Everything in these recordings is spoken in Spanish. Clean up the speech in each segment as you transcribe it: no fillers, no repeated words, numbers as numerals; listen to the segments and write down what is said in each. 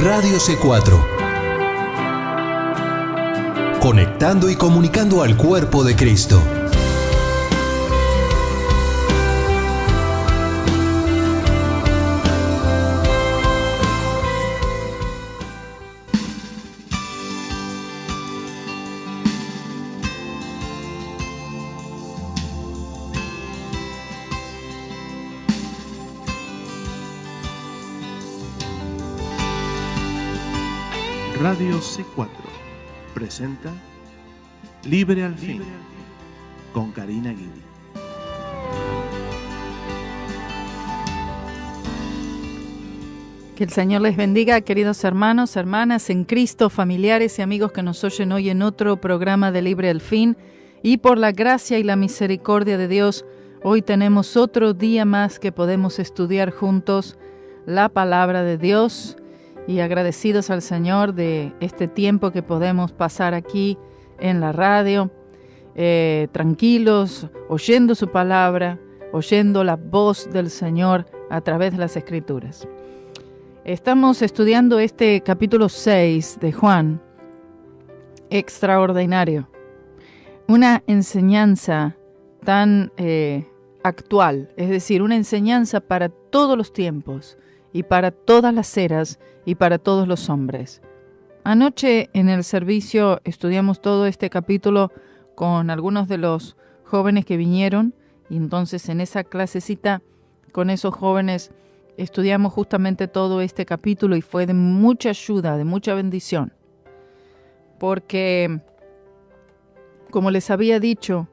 Radio C4. Conectando y comunicando al cuerpo de Cristo. Radio C4 presenta Libre al Fin con Karina Guidi. Que el Señor les bendiga, queridos hermanos, hermanas en Cristo, familiares y amigos que nos oyen hoy en otro programa de Libre al Fin. Y por la gracia y la misericordia de Dios, hoy tenemos otro día más que podemos estudiar juntos la palabra de Dios. Y agradecidos al Señor de este tiempo que podemos pasar aquí en la radio, tranquilos, oyendo su palabra, oyendo la voz del Señor a través de las Escrituras. Estamos estudiando este capítulo 6 de Juan, extraordinario. Una enseñanza tan actual, es decir, una enseñanza para todos los tiempos y para todas las eras y para todos los hombres. Anoche en el servicio estudiamos todo este capítulo con algunos de los jóvenes que vinieron, y entonces en esa clasecita con esos jóvenes estudiamos justamente todo este capítulo y fue de mucha ayuda, de mucha bendición, porque, como les había dicho,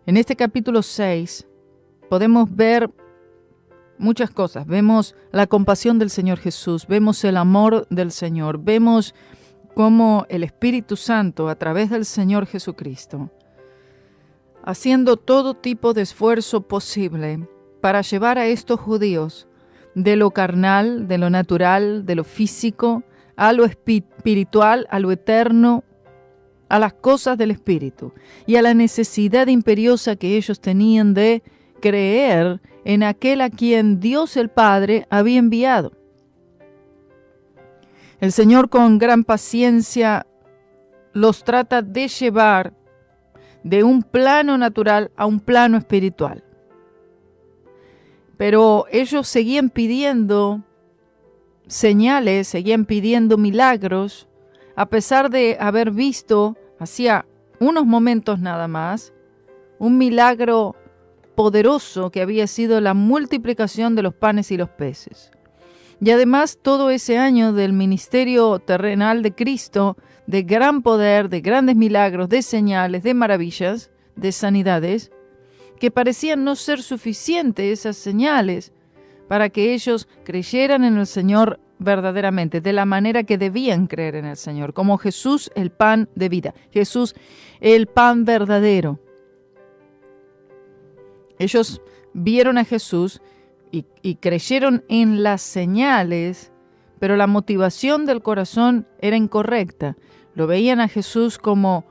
en este capítulo 6 podemos ver muchas cosas. Vemos la compasión del Señor Jesús, vemos el amor del Señor, vemos cómo el Espíritu Santo, a través del Señor Jesucristo, haciendo todo tipo de esfuerzo posible para llevar a estos judíos de lo carnal, de lo natural, de lo físico, a lo espiritual, a lo eterno, a las cosas del Espíritu y a la necesidad imperiosa que ellos tenían de creer en aquel a quien Dios el Padre había enviado. El Señor con gran paciencia los trata de llevar de un plano natural a un plano espiritual. Pero ellos seguían pidiendo señales, seguían pidiendo milagros, a pesar de haber visto, hacía unos momentos nada más, un milagro poderoso que había sido la multiplicación de los panes y los peces. Y además todo ese año del ministerio terrenal de Cristo, de gran poder, de grandes milagros, de señales, de maravillas, de sanidades, que parecían no ser suficientes esas señales para que ellos creyeran en el Señor verdaderamente, de la manera que debían creer en el Señor, como Jesús el pan de vida, Jesús el pan verdadero. Ellos vieron a Jesús y creyeron en las señales, pero la motivación del corazón era incorrecta. Lo veían a Jesús como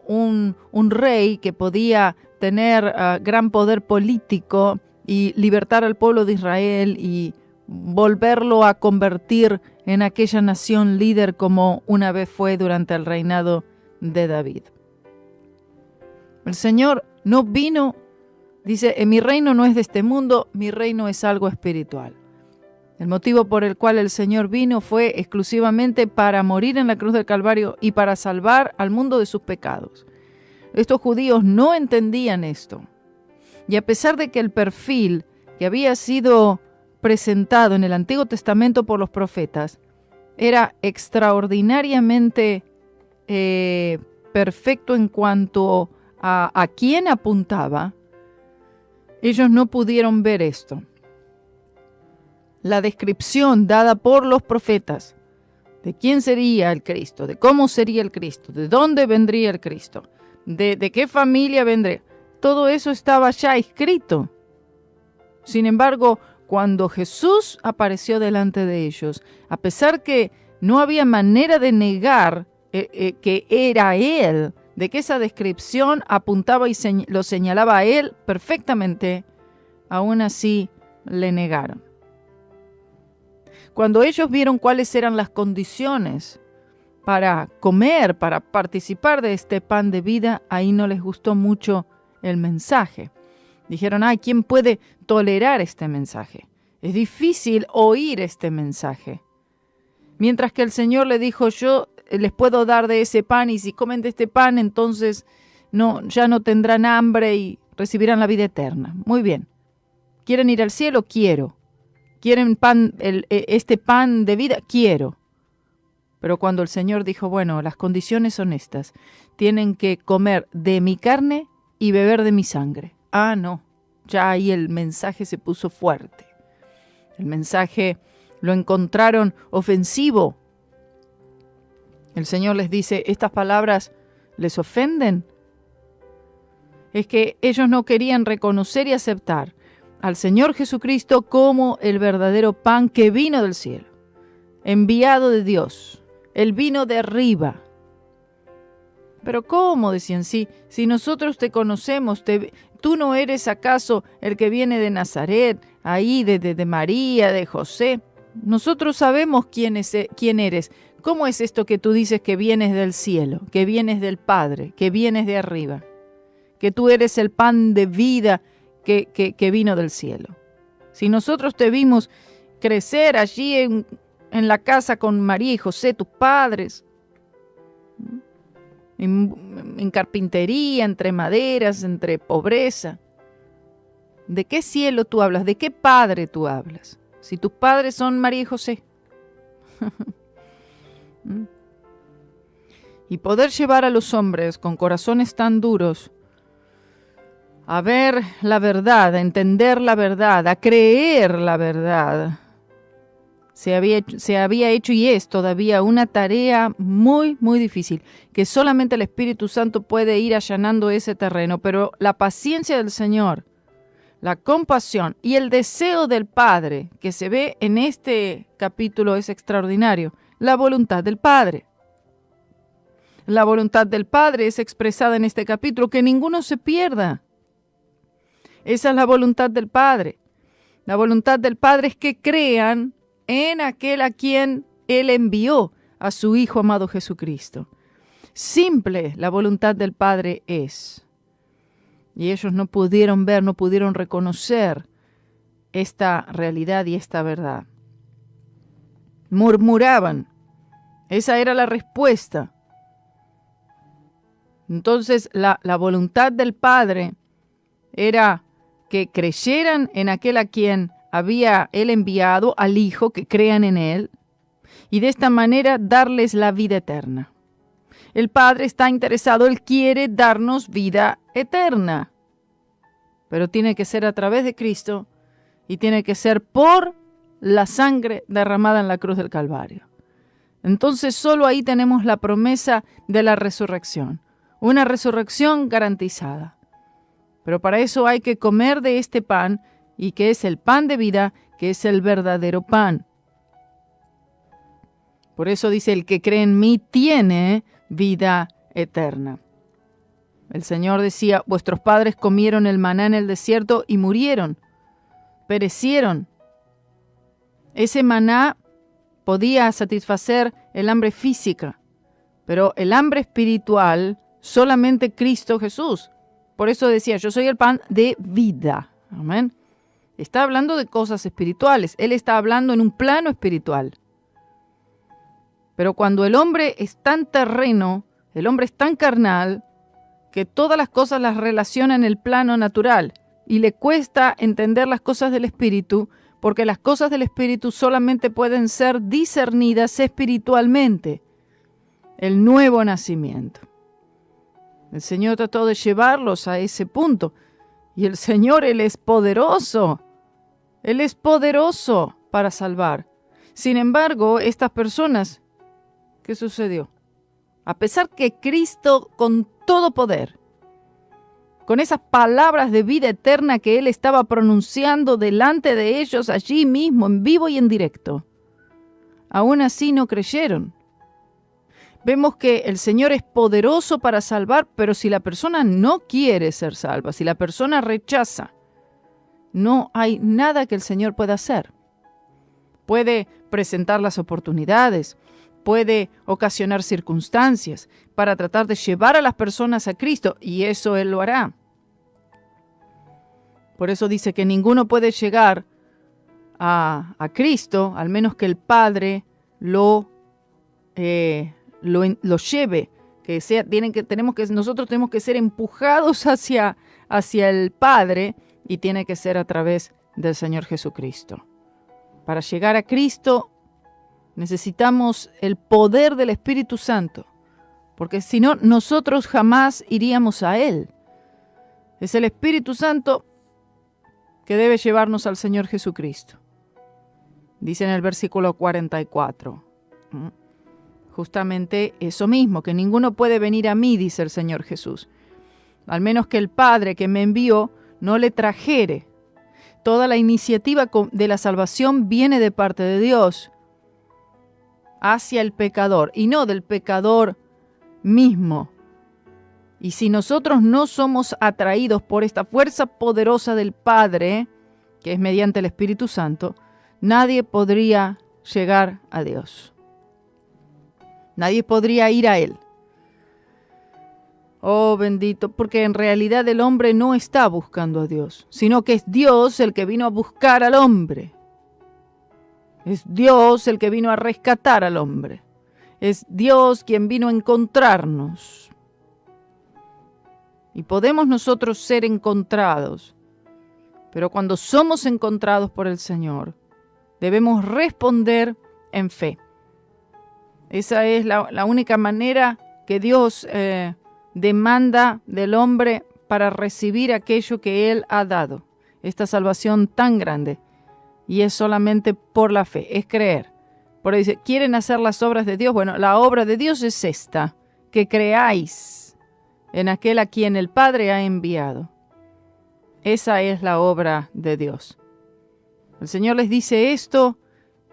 un rey que podía tener gran poder político y libertar al pueblo de Israel y volverlo a convertir en aquella nación líder como una vez fue durante el reinado de David. El Señor no vino. Dice, mi reino no es de este mundo, mi reino es algo espiritual. El motivo por el cual el Señor vino fue exclusivamente para morir en la cruz del Calvario y para salvar al mundo de sus pecados. Estos judíos no entendían esto. Y a pesar de que el perfil que había sido presentado en el Antiguo Testamento por los profetas era extraordinariamente perfecto en cuanto a quién apuntaba, ellos no pudieron ver esto. La descripción dada por los profetas de quién sería el Cristo, de cómo sería el Cristo, de dónde vendría el Cristo, de qué familia vendría, todo eso estaba ya escrito. Sin embargo, cuando Jesús apareció delante de ellos, a pesar que no había manera de negar que era Él, de que esa descripción apuntaba y lo señalaba a Él perfectamente, aún así le negaron. Cuando ellos vieron cuáles eran las condiciones para comer, para participar de este pan de vida, ahí no les gustó mucho el mensaje. Dijeron, ¿quién puede tolerar este mensaje? Es difícil oír este mensaje. Mientras que el Señor le dijo, yo les puedo dar de ese pan, y si comen de este pan, entonces ya no tendrán hambre y recibirán la vida eterna. Muy bien. ¿Quieren ir al cielo? Quiero. ¿Quieren este pan de vida? Quiero. Pero cuando el Señor dijo, bueno, las condiciones son estas. Tienen que comer de mi carne y beber de mi sangre. No. Ya ahí el mensaje se puso fuerte. El mensaje lo encontraron ofensivo. El Señor les dice, ¿estas palabras les ofenden? Es que ellos no querían reconocer y aceptar al Señor Jesucristo como el verdadero pan que vino del cielo, enviado de Dios. Él vino de arriba. Pero ¿cómo? Decían, si nosotros te conocemos, ¿tú no eres acaso el que viene de Nazaret, ahí de María, de José? Nosotros sabemos quién eres. ¿Cómo es esto que tú dices que vienes del cielo, que vienes del Padre, que vienes de arriba? Que tú eres el pan de vida que vino del cielo. Si nosotros te vimos crecer allí en la casa con María y José, tus padres, en carpintería, entre maderas, entre pobreza. ¿De qué cielo tú hablas? ¿De qué padre tú hablas? Si tus padres son María y José. Y poder llevar a los hombres con corazones tan duros a ver la verdad, a entender la verdad, a creer la verdad, se había hecho y es todavía una tarea muy, muy difícil, que solamente el Espíritu Santo puede ir allanando ese terreno, pero la paciencia del Señor, la compasión y el deseo del Padre que se ve en este capítulo es extraordinario. La voluntad del Padre. La voluntad del Padre es expresada en este capítulo, que ninguno se pierda. Esa es la voluntad del Padre. La voluntad del Padre es que crean en aquel a quien Él envió, a su Hijo amado Jesucristo. Simple la voluntad del Padre es. Y ellos no pudieron ver, no pudieron reconocer esta realidad y esta verdad. Murmuraban. Esa era la respuesta. Entonces la voluntad del Padre era que creyeran en aquel a quien había Él enviado, al Hijo, que crean en Él, y de esta manera darles la vida eterna. El Padre está interesado, Él quiere darnos vida eterna, pero tiene que ser a través de Cristo y tiene que ser por la sangre derramada en la cruz del Calvario. Entonces solo ahí tenemos la promesa de la resurrección, una resurrección garantizada. Pero para eso hay que comer de este pan, y que es el pan de vida, que es el verdadero pan. Por eso dice, el que cree en mí tiene vida eterna. El Señor decía, vuestros padres comieron el maná en el desierto y murieron, perecieron. Ese maná podía satisfacer el hambre física, pero el hambre espiritual solamente Cristo Jesús. Por eso decía, yo soy el pan de vida. Amén. Está hablando de cosas espirituales. Él está hablando en un plano espiritual. Pero cuando el hombre es tan terreno, el hombre es tan carnal, que todas las cosas las relaciona en el plano natural y le cuesta entender las cosas del espíritu, porque las cosas del espíritu solamente pueden ser discernidas espiritualmente. El nuevo nacimiento. El Señor trató de llevarlos a ese punto. Y el Señor, Él es poderoso. Él es poderoso para salvar. Sin embargo, estas personas, ¿qué sucedió? A pesar que Cristo, con todo poder, con esas palabras de vida eterna que Él estaba pronunciando delante de ellos allí mismo, en vivo y en directo, aún así no creyeron. Vemos que el Señor es poderoso para salvar, pero si la persona no quiere ser salva, si la persona rechaza, no hay nada que el Señor pueda hacer. puede presentar las oportunidades, puede ocasionar circunstancias para tratar de llevar a las personas a Cristo, y eso Él lo hará. Por eso dice que ninguno puede llegar a Cristo, al menos que el Padre lo lleve, que sea, nosotros tenemos que ser empujados hacia el Padre, y tiene que ser a través del Señor Jesucristo. Para llegar a Cristo necesitamos el poder del Espíritu Santo, porque si no, nosotros jamás iríamos a Él. Es el Espíritu Santo que debe llevarnos al Señor Jesucristo. Dice en el versículo 44, justamente eso mismo, que ninguno puede venir a mí, dice el Señor Jesús, al menos que el Padre que me envió no le trajere. Toda la iniciativa de la salvación viene de parte de Dios hacia el pecador, y no del pecador mismo. Y si nosotros no somos atraídos por esta fuerza poderosa del Padre, que es mediante el Espíritu Santo, nadie podría llegar a Dios. Nadie podría ir a Él. Oh, bendito, porque en realidad el hombre no está buscando a Dios, sino que es Dios el que vino a buscar al hombre. Es Dios el que vino a rescatar al hombre. Es Dios quien vino a encontrarnos. Y podemos nosotros ser encontrados, pero cuando somos encontrados por el Señor, debemos responder en fe. Esa es la única manera que Dios demanda del hombre para recibir aquello que Él ha dado, esta salvación tan grande. Y es solamente por la fe, es creer. Por eso dice, ¿quieren hacer las obras de Dios? Bueno, la obra de Dios es esta, que creáis en aquel a quien el Padre ha enviado. Esa es la obra de Dios. El Señor les dice esto,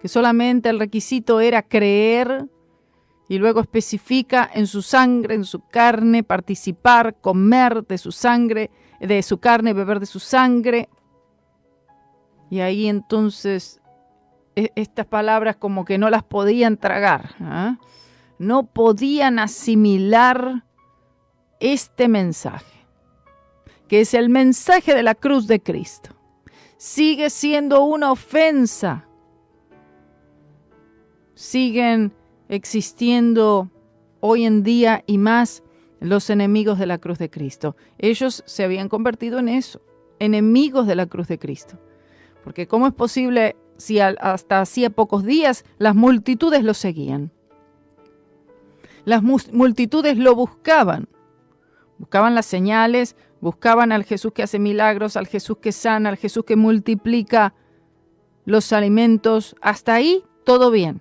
que solamente el requisito era creer, y luego especifica en su sangre, en su carne, participar, comer de su sangre, de su carne, beber de su sangre. Y ahí entonces estas palabras como que no las podían tragar, ¿eh? No podían asimilar este mensaje, que es el mensaje de la cruz de Cristo. Sigue siendo una ofensa. Siguen existiendo hoy en día y más los enemigos de la cruz de Cristo. Ellos se habían convertido en eso, enemigos de la cruz de Cristo. Porque ¿cómo es posible si hasta hacía pocos días las multitudes lo seguían? Las multitudes lo buscaban. Buscaban las señales, buscaban al Jesús que hace milagros, al Jesús que sana, al Jesús que multiplica los alimentos. Hasta ahí todo bien.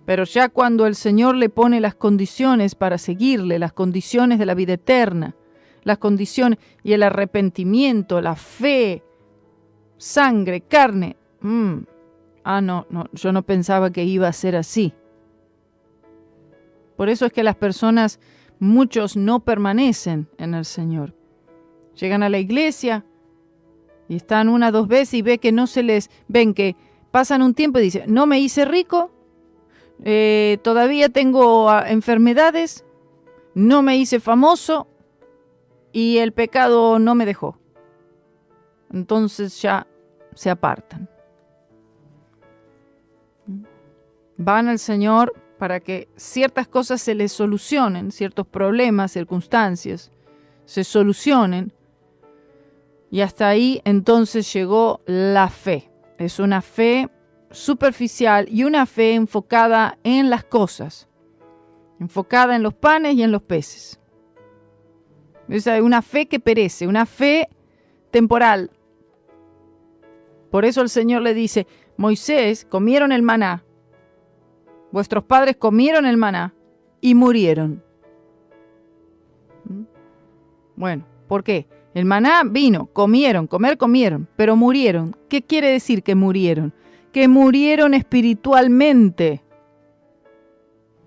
Pero ya cuando el Señor le pone las condiciones para seguirle, las condiciones de la vida eterna, las condiciones y el arrepentimiento, la fe, sangre, carne. No, yo no pensaba que iba a ser así. Por eso es que las personas, muchos no permanecen en el Señor. Llegan a la iglesia y están 1 o 2 veces y ven que pasan un tiempo y dicen, no me hice rico, todavía tengo enfermedades, no me hice famoso y el pecado no me dejó. Entonces ya se apartan. Van al Señor para que ciertas cosas se les solucionen, ciertos problemas, circunstancias, se solucionen. Y hasta ahí entonces llegó la fe. Es una fe superficial y una fe enfocada en las cosas, enfocada en los panes y en los peces. Es una fe que perece, una fe temporal. Por eso el Señor le dice, Moisés, comieron el maná, vuestros padres comieron el maná y murieron. Bueno, ¿por qué? El maná vino, comieron, pero murieron. ¿Qué quiere decir que murieron? Que murieron espiritualmente,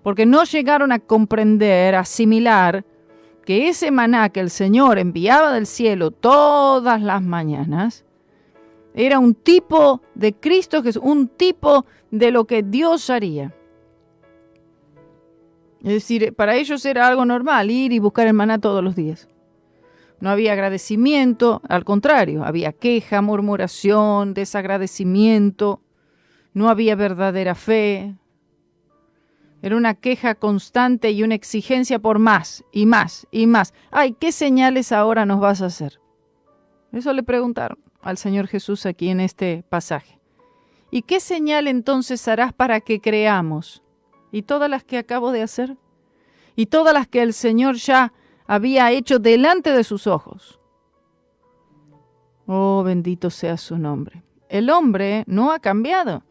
porque no llegaron a comprender, a asimilar que ese maná que el Señor enviaba del cielo todas las mañanas Era un tipo de Cristo Jesús, un tipo de lo que Dios haría. Es decir, para ellos era algo normal ir y buscar el maná todos los días. No había agradecimiento, al contrario, había queja, murmuración, desagradecimiento, no había verdadera fe. Era una queja constante y una exigencia por más y más y más. Ay, ¿qué señales ahora nos vas a hacer? Eso le preguntaron al Señor Jesús aquí en este pasaje. ¿Y qué señal entonces harás para que creamos? ¿Y todas las que acabo de hacer? ¿Y todas las que el Señor ya había hecho delante de sus ojos? Oh, bendito sea su nombre. El hombre no ha cambiado.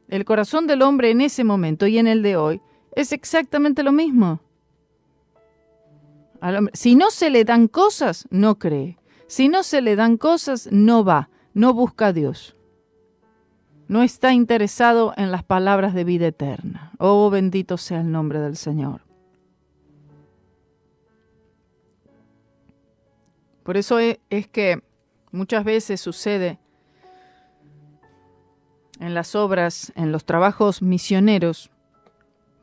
El corazón del hombre en ese momento y en el de hoy es exactamente lo mismo. Al hombre, si no se le dan cosas, no cree. Si no se le dan cosas, no va, no busca a Dios. No está interesado en las palabras de vida eterna. Oh, bendito sea el nombre del Señor. Por eso es que muchas veces sucede en las obras, en los trabajos misioneros,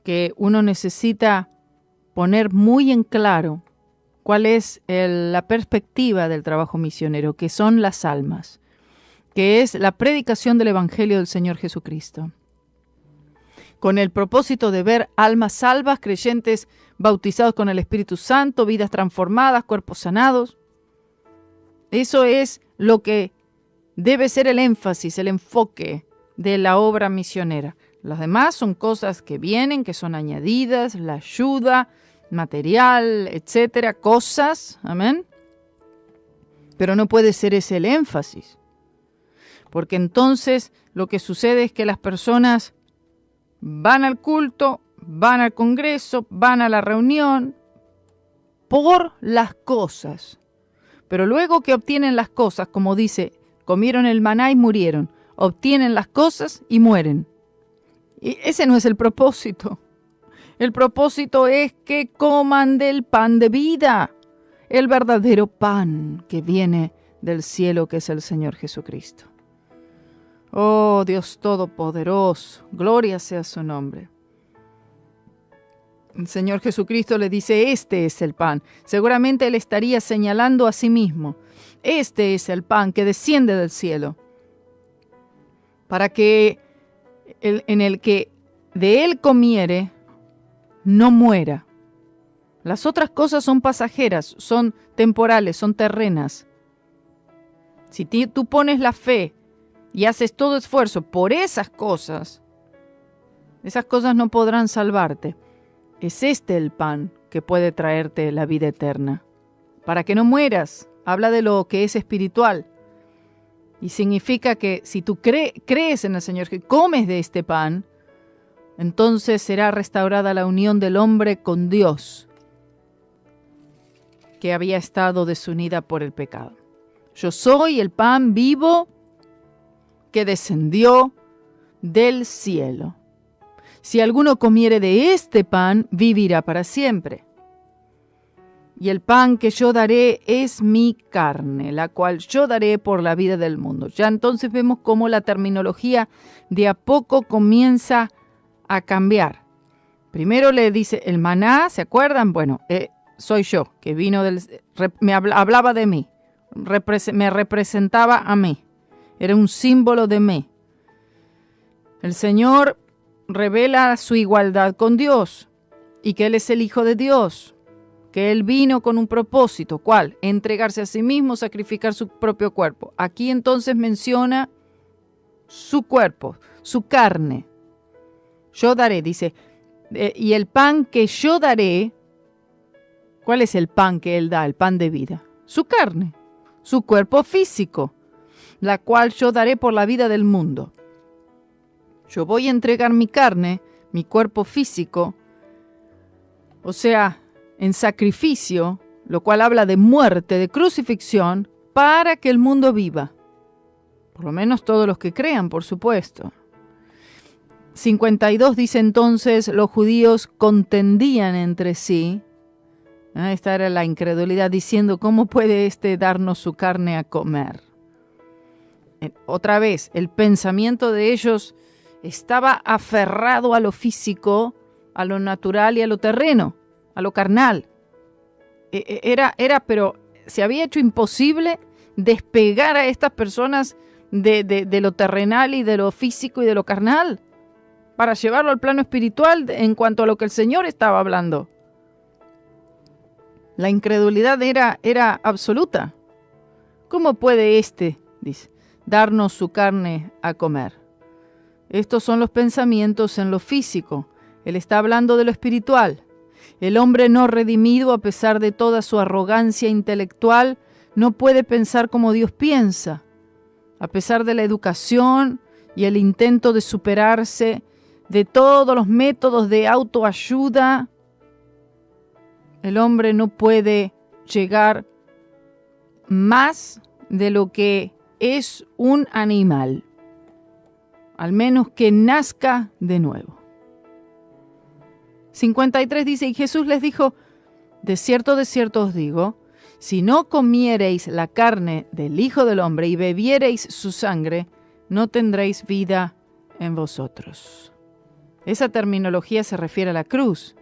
que uno necesita poner muy en claro cuál es la perspectiva del trabajo misionero, que son las almas, que es la predicación del Evangelio del Señor Jesucristo, con el propósito de ver almas salvas, creyentes bautizados con el Espíritu Santo, vidas transformadas, cuerpos sanados. Eso es lo que debe ser el énfasis, el enfoque de la obra misionera. Las demás son cosas que vienen, que son añadidas, la ayuda, material, etcétera, cosas, amén. Pero no puede ser ese el énfasis, porque entonces lo que sucede es que las personas van al culto, van al congreso, van a la reunión por las cosas. Pero luego que obtienen las cosas, como dice, comieron el maná y murieron, obtienen las cosas y mueren. Y ese no es el propósito. El propósito es que coman del pan de vida, el verdadero pan que viene del cielo, que es el Señor Jesucristo. Oh, Dios Todopoderoso, gloria sea su nombre. El Señor Jesucristo le dice, este es el pan. Seguramente Él estaría señalando a sí mismo. Este es el pan que desciende del cielo, para que en el que de Él comiere no muera. Las otras cosas son pasajeras, son temporales, son terrenas. Si tú pones la fe y haces todo esfuerzo por esas cosas no podrán salvarte. Es este el pan que puede traerte la vida eterna. Para que no mueras, habla de lo que es espiritual. Y significa que si tú crees en el Señor, que comes de este pan, entonces será restaurada la unión del hombre con Dios, que había estado desunida por el pecado. Yo soy el pan vivo que descendió del cielo. Si alguno comiere de este pan, vivirá para siempre. Y el pan que yo daré es mi carne, la cual yo daré por la vida del mundo. Ya entonces vemos cómo la terminología de a poco comienza a cambiar. Primero le dice el maná, ¿se acuerdan? Bueno, soy yo, que vino hablaba de mí, me representaba a mí, era un símbolo de mí. El Señor revela su igualdad con Dios y que Él es el Hijo de Dios, que Él vino con un propósito. ¿Cuál? Entregarse a sí mismo, sacrificar su propio cuerpo. Aquí entonces menciona su cuerpo, su carne. Yo daré, dice, y el pan que yo daré, ¿cuál es el pan que Él da? El pan de vida. Su carne, su cuerpo físico, la cual yo daré por la vida del mundo. Yo voy a entregar mi carne, mi cuerpo físico, o sea, en sacrificio, lo cual habla de muerte, de crucifixión, para que el mundo viva. Por lo menos todos los que crean, por supuesto. 52 dice entonces, los judíos contendían entre sí. Esta era la incredulidad, diciendo, ¿cómo puede darnos su carne a comer? otra vez, el pensamiento de ellos estaba aferrado a lo físico, a lo natural y a lo terreno, a lo carnal. Pero se había hecho imposible despegar a estas personas de lo terrenal y de lo físico y de lo carnal para llevarlo al plano espiritual en cuanto a lo que el Señor estaba hablando. La incredulidad era absoluta. ¿Cómo puede dice, darnos su carne a comer? Estos son los pensamientos en lo físico. Él está hablando de lo espiritual. El hombre no redimido, a pesar de toda su arrogancia intelectual, no puede pensar como Dios piensa. A pesar de la educación y el intento de superarse, de todos los métodos de autoayuda, el hombre no puede llegar más de lo que es un animal, al menos que nazca de nuevo. 53 dice, y Jesús les dijo, de cierto os digo, si no comiereis la carne del Hijo del Hombre y bebiereis su sangre, no tendréis vida en vosotros. Esa terminología se refiere a la cruz,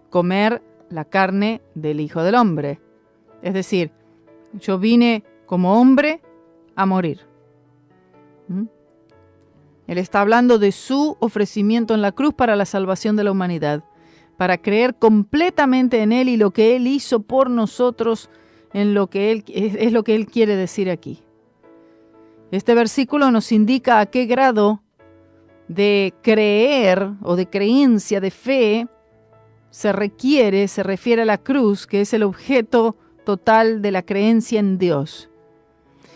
comer la carne del Hijo del Hombre. Es decir, yo vine como hombre a morir. Él está hablando de su ofrecimiento en la cruz para la salvación de la humanidad, para creer completamente en Él y lo que Él hizo por nosotros, en lo que Él es lo que Él quiere decir aquí. Este versículo nos indica a qué grado de creer o de creencia, de fe, se refiere a la cruz, que es el objeto total de la creencia en Dios.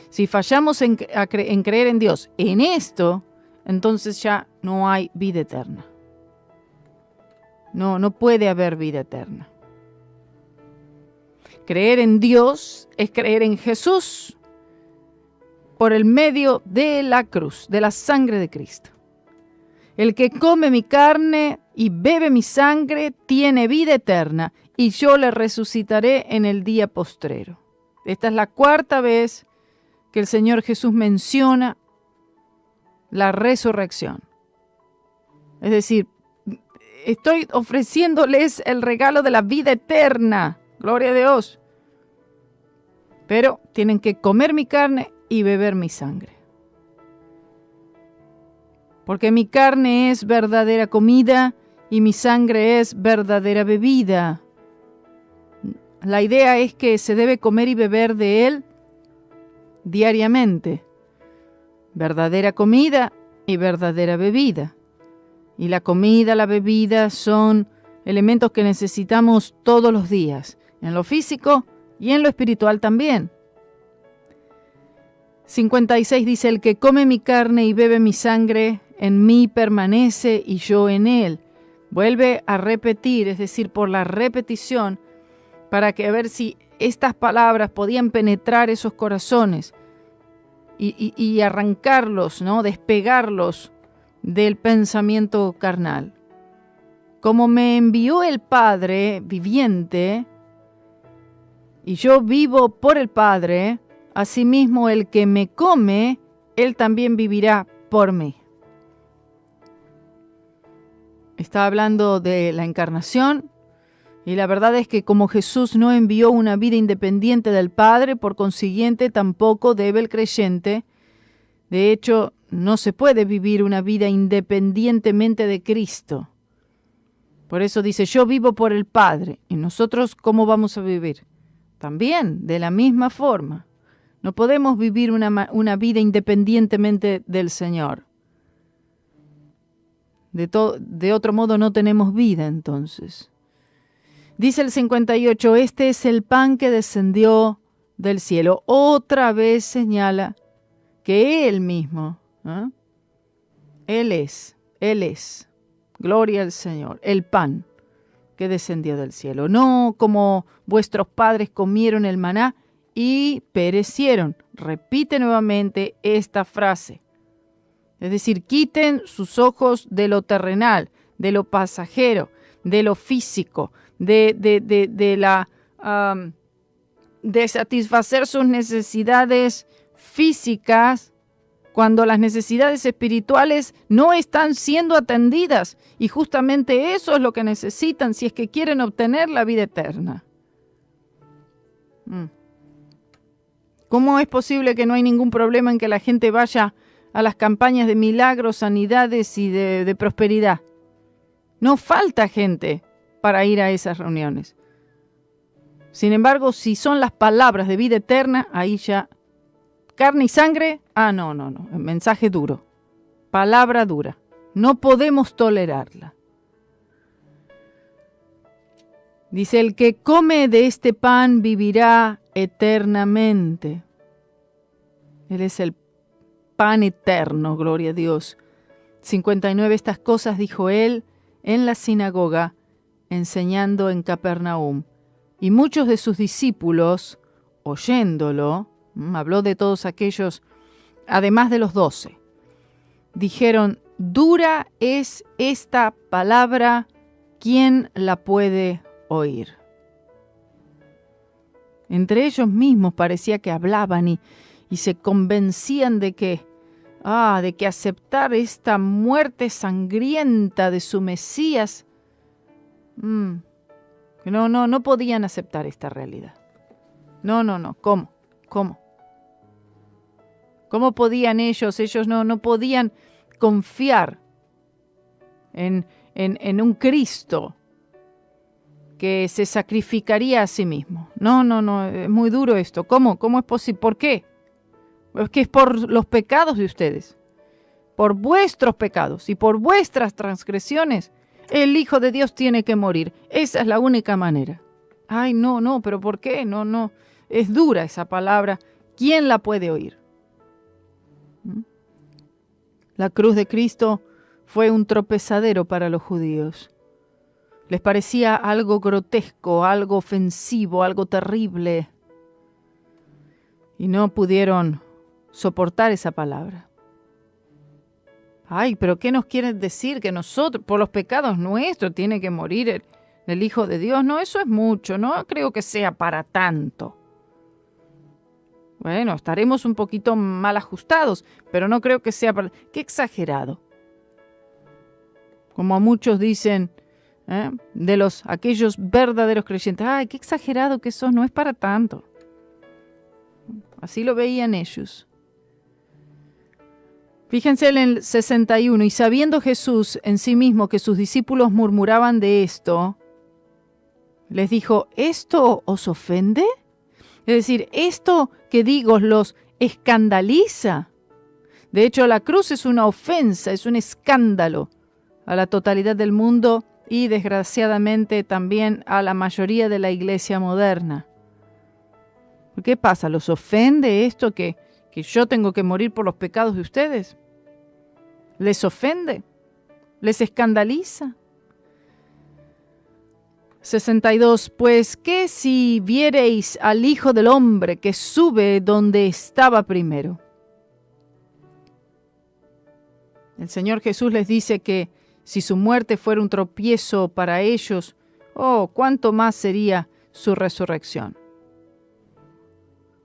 Si fallamos en creer en Dios en esto, entonces ya no hay vida eterna. No puede haber vida eterna. Creer en Dios es creer en Jesús por el medio de la cruz, de la sangre de Cristo. El que come mi carne y bebe mi sangre tiene vida eterna, y yo le resucitaré en el día postrero. Esta es la cuarta vez que el Señor Jesús menciona la resurrección. Es decir, estoy ofreciéndoles el regalo de la vida eterna. Gloria a Dios. Pero tienen que comer mi carne y beber mi sangre. Porque mi carne es verdadera comida y mi sangre es verdadera bebida. La idea es que se debe comer y beber de él diariamente. Verdadera comida y verdadera bebida. Y la comida, la bebida son elementos que necesitamos todos los días, en lo físico y en lo espiritual también. 56 dice, el que come mi carne y bebe mi sangre, en mí permanece y yo en él. Vuelve a repetir, es decir, por la repetición, para que a ver si estas palabras podían penetrar esos corazones y arrancarlos, ¿no? Despegarlos del pensamiento carnal. Como me envió el Padre viviente, y yo vivo por el Padre, asimismo el que me come, él también vivirá por mí. Está hablando de la encarnación, y la verdad es que como Jesús no envió una vida independiente del Padre, por consiguiente tampoco debe el creyente. De hecho, no se puede vivir una vida independientemente de Cristo. Por eso dice, yo vivo por el Padre. ¿Y nosotros cómo vamos a vivir? También, de la misma forma. No podemos vivir una vida independientemente del Señor. De otro modo no tenemos vida entonces. Dice el 58, este es el pan que descendió del cielo. Otra vez señala que Él mismo, Él es, gloria al Señor, el pan que descendió del cielo. No como vuestros padres comieron el maná y perecieron. Repite nuevamente esta frase. Es decir, quiten sus ojos de lo terrenal, de lo pasajero, de lo físico, de satisfacer sus necesidades físicas cuando las necesidades espirituales no están siendo atendidas. Y justamente eso es lo que necesitan si es que quieren obtener la vida eterna. ¿Cómo es posible que no hay ningún problema en que la gente vaya a las campañas de milagros, sanidades y de prosperidad? No falta gente para ir a esas reuniones. Sin embargo, si son las palabras de vida eterna, ahí ya carne y sangre, no, mensaje duro, palabra dura, no podemos tolerarla. Dice, el que come de este pan vivirá eternamente. Él es el pan eterno, gloria a Dios. 59, estas cosas dijo él en la sinagoga, enseñando en Capernaum. Y muchos de sus discípulos, oyéndolo, habló de todos aquellos, además de los 12, dijeron, dura es esta palabra, ¿quién la puede oír? Entre ellos mismos parecía que hablaban y se convencían de que aceptar esta muerte sangrienta de su Mesías, no podían aceptar esta realidad. No, ¿cómo? ¿Cómo podían ellos? Ellos no podían confiar en un Cristo que se sacrificaría a sí mismo. No, es muy duro esto. ¿Cómo es posible? ¿Por qué? Es que es por los pecados de ustedes, por vuestros pecados y por vuestras transgresiones, el Hijo de Dios tiene que morir. Esa es la única manera. Ay, no, pero ¿por qué? No, es dura esa palabra. ¿Quién la puede oír? La cruz de Cristo fue un tropezadero para los judíos. Les parecía algo grotesco, algo ofensivo, algo terrible. Y no pudieron soportar esa palabra. Ay, pero ¿qué nos quieren decir? Que nosotros, por los pecados nuestros, tiene que morir el Hijo de Dios. No, eso es mucho, no creo que sea para tanto. Bueno, estaremos un poquito mal ajustados, pero no creo que sea para... ¡Qué exagerado! Como muchos dicen, de aquellos verdaderos creyentes, ¡ay, qué exagerado que sos! No es para tanto. Así lo veían ellos. Fíjense en el 61, y sabiendo Jesús en sí mismo que sus discípulos murmuraban de esto, les dijo, ¿esto os ofende? Es decir, esto que digo los escandaliza. De hecho, la cruz es una ofensa, es un escándalo a la totalidad del mundo y desgraciadamente también a la mayoría de la iglesia moderna. ¿Qué pasa? ¿Los ofende esto que yo tengo que morir por los pecados de ustedes? ¿Les ofende? ¿Les escandaliza? 62. Pues, ¿qué si viereis al Hijo del Hombre que sube donde estaba primero? El Señor Jesús les dice que si su muerte fuera un tropiezo para ellos, cuánto más sería su resurrección.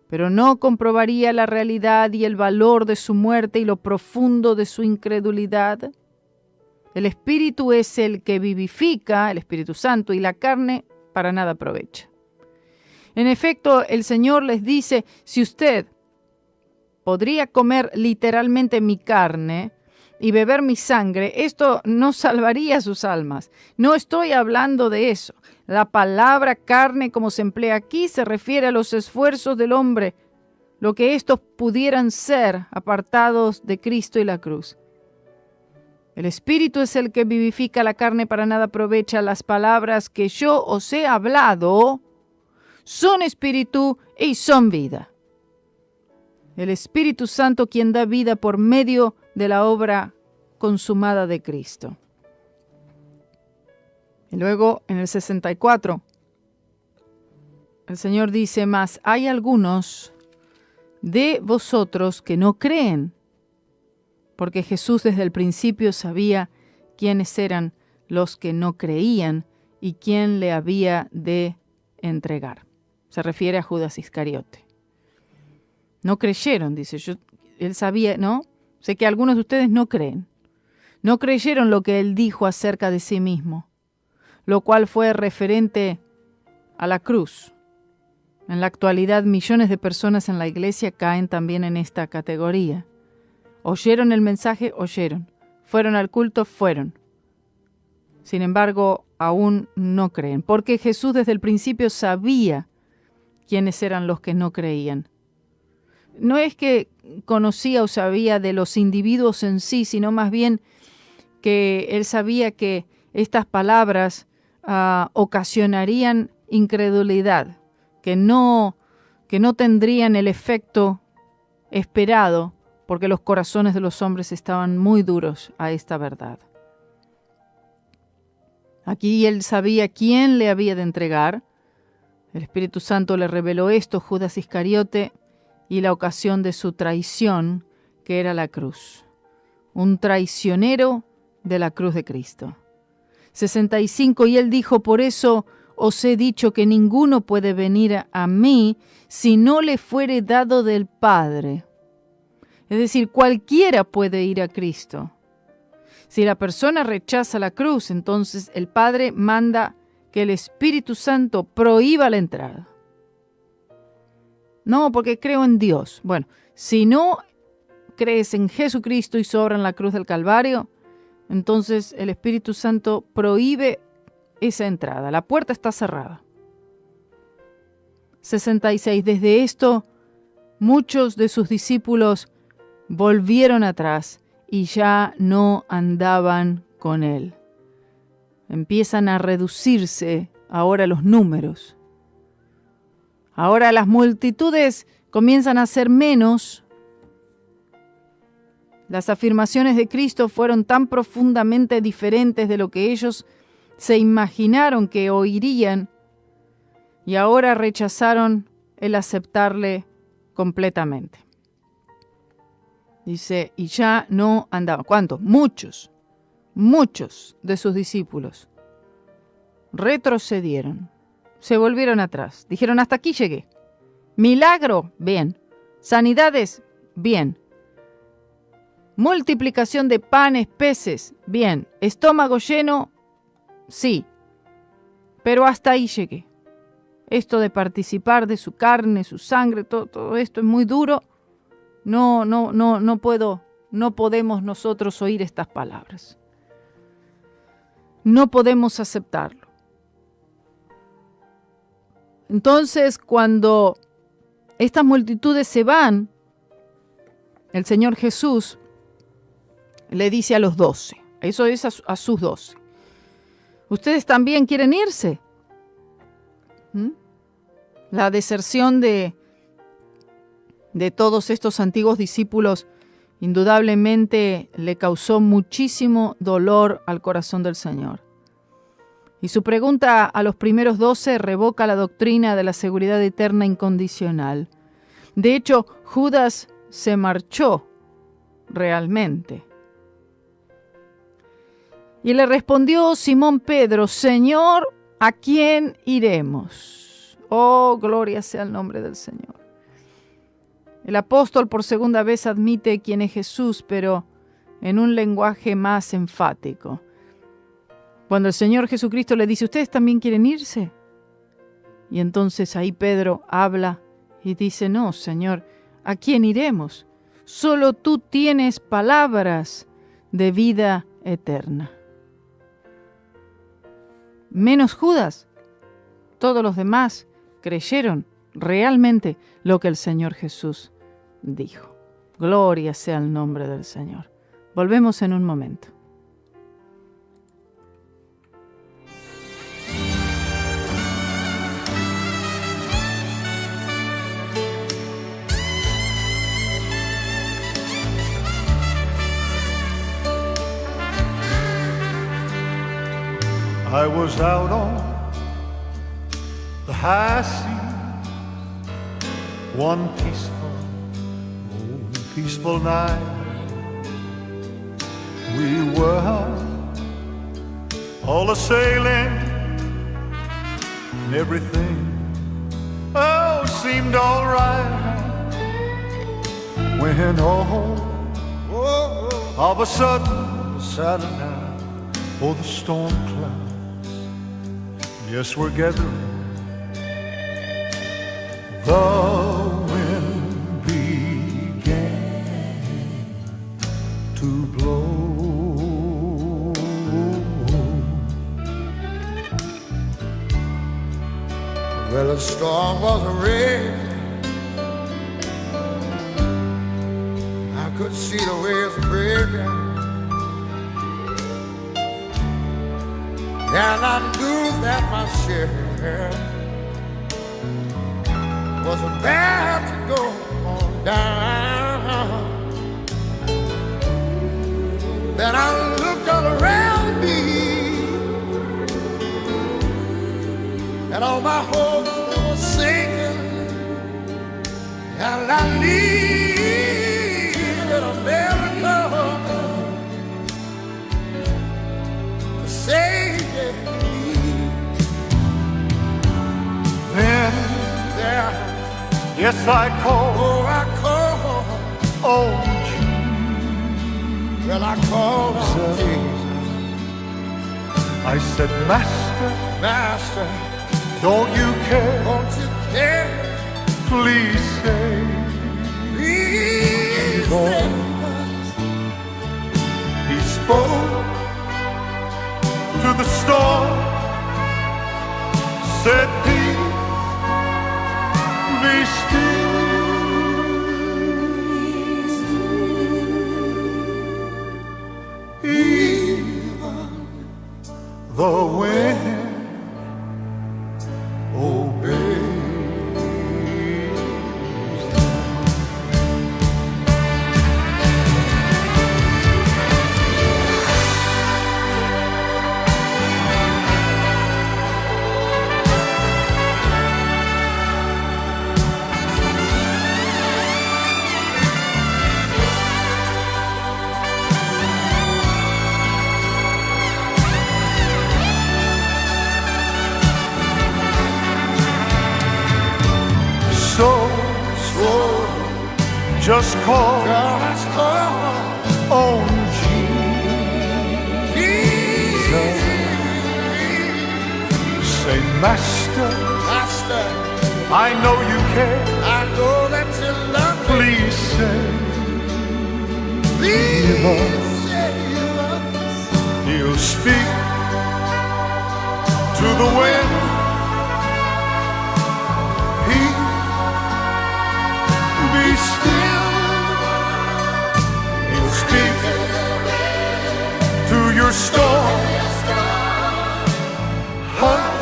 Pero no comprobaría la realidad y el valor de su muerte y lo profundo de su incredulidad. El Espíritu es el que vivifica, el Espíritu Santo, y la carne para nada aprovecha. En efecto, el Señor les dice, si usted podría comer literalmente mi carne y beber mi sangre, esto no salvaría sus almas. No estoy hablando de eso. La palabra carne, como se emplea aquí, se refiere a los esfuerzos del hombre, lo que estos pudieran ser apartados de Cristo y la cruz. El Espíritu es el que vivifica, la carne para nada aprovecha. Las palabras que yo os he hablado son espíritu y son vida. El Espíritu Santo quien da vida por medio de la obra consumada de Cristo. Y luego en el 64, el Señor dice, mas hay algunos de vosotros que no creen, porque Jesús desde el principio sabía quiénes eran los que no creían y quién le había de entregar. Se refiere a Judas Iscariote. No creyeron, dice, él sabía, ¿no? Sé que algunos de ustedes no creen. No creyeron lo que Él dijo acerca de sí mismo, lo cual fue referente a la cruz. En la actualidad, millones de personas en la iglesia caen también en esta categoría. Oyeron el mensaje, oyeron. Fueron al culto, fueron. Sin embargo, aún no creen, porque Jesús desde el principio sabía quiénes eran los que no creían. No es que conocía o sabía de los individuos en sí, sino más bien que Él sabía que estas palabras ocasionarían incredulidad, que no tendrían el efecto esperado, porque los corazones de los hombres estaban muy duros a esta verdad. Aquí Él sabía quién le había de entregar. El Espíritu Santo le reveló esto, Judas Iscariote, y la ocasión de su traición, que era la cruz. Un traicionero de la cruz de Cristo. 65, y Él dijo, por eso os he dicho que ninguno puede venir a mí si no le fuere dado del Padre. Es decir, cualquiera puede ir a Cristo. Si la persona rechaza la cruz, entonces el Padre manda que el Espíritu Santo prohíba la entrada. No, porque creo en Dios. Bueno, si no crees en Jesucristo y su obra en la cruz del Calvario, entonces el Espíritu Santo prohíbe esa entrada. La puerta está cerrada. 66. Desde esto, muchos de sus discípulos volvieron atrás y ya no andaban con Él. Empiezan a reducirse ahora los números. Ahora las multitudes comienzan a ser menos. Las afirmaciones de Cristo fueron tan profundamente diferentes de lo que ellos se imaginaron que oirían, y ahora rechazaron el aceptarle completamente. Dice, y ya no andaban. ¿Cuántos? Muchos de sus discípulos retrocedieron, se volvieron atrás, dijeron, hasta aquí llegué. Milagro, bien. Sanidades, bien. Multiplicación de panes, peces, bien. Estómago lleno, sí. Pero hasta ahí llegué. Esto de participar de su carne, su sangre, todo esto es muy duro. No podemos nosotros oír estas palabras. No podemos aceptarlo. Entonces, cuando estas multitudes se van, el Señor Jesús le dice a los 12, eso es a sus 12, ¿ustedes también quieren irse? La deserción de todos estos antiguos discípulos indudablemente le causó muchísimo dolor al corazón del Señor. Y su pregunta a los primeros 12 revoca la doctrina de la seguridad eterna incondicional. De hecho, Judas se marchó realmente. Y le respondió Simón Pedro, Señor, ¿a quién iremos? Oh, gloria sea el nombre del Señor. El apóstol por segunda vez admite quién es Jesús, pero en un lenguaje más enfático. Cuando el Señor Jesucristo le dice, ¿ustedes también quieren irse? Y entonces ahí Pedro habla y dice, no, Señor, ¿a quién iremos? Solo tú tienes palabras de vida eterna. Menos Judas. Todos los demás creyeron realmente lo que el Señor Jesús dijo. Gloria sea el nombre del Señor. Volvemos en un momento. I was out on the high seas one peaceful night. We were all a-sailing and everything seemed all right when of a sudden Saturday night. Oh, the storm clouds, yes, we're gathering. The wind began to blow. Well, the storm was raging. I could see the waves breaking, and I knew that my share was about to go on down. Then I looked all around me, and all my hopes were sinking, and I needed a miracle to save me. Then there, yes, I called. Oh, I called. Oh, Jesus. Well, I called on Jesus. I said, Master, Master, don't you care? Don't you care? Please save. Please save us. He spoke to the storm, said, peace, be still. Even the wind obeys. Just call on Jesus. Say, Master, Master, I know you care. I know that you love me. Please save. Please save us. He'll speak to the wind. Be still. He'll speak to your storm. Hush,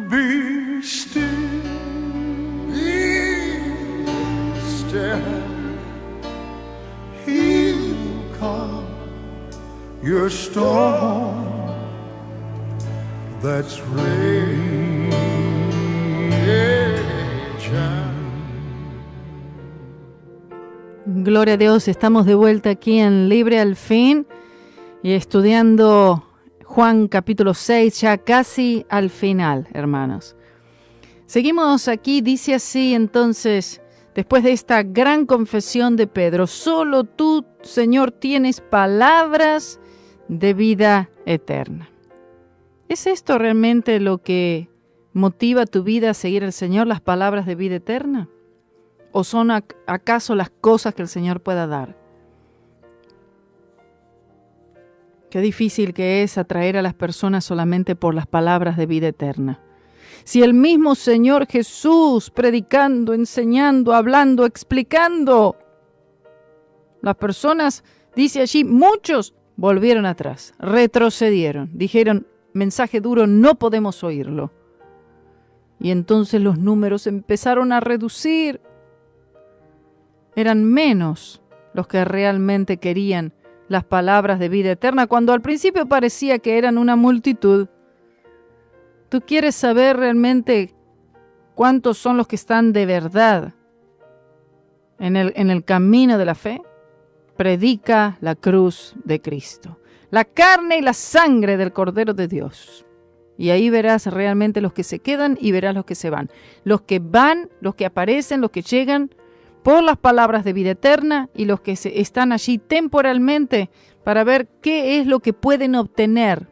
be still. Be still. He'll calm your storm that's raging. Gloria a Dios, estamos de vuelta aquí en Libre al Fin y estudiando Juan capítulo 6, ya casi al final, hermanos. Seguimos aquí, dice así entonces, después de esta gran confesión de Pedro, solo tú, Señor, tienes palabras de vida eterna. ¿Es esto realmente lo que motiva tu vida a seguir al Señor, las palabras de vida eterna? ¿O son acaso las cosas que el Señor pueda dar? Qué difícil que es atraer a las personas solamente por las palabras de vida eterna. Si el mismo Señor Jesús, predicando, enseñando, hablando, explicando, las personas, dice allí, muchos volvieron atrás, retrocedieron, dijeron, mensaje duro, no podemos oírlo. Y entonces los números empezaron a reducir. Eran menos los que realmente querían las palabras de vida eterna, cuando al principio parecía que eran una multitud. ¿Tú quieres saber realmente cuántos son los que están de verdad en el camino de la fe? Predica la cruz de Cristo, la carne y la sangre del Cordero de Dios. Y ahí verás realmente los que se quedan y verás los que se van. Los que van, los que aparecen, los que llegan, por las palabras de vida eterna y los que están allí temporalmente para ver qué es lo que pueden obtener,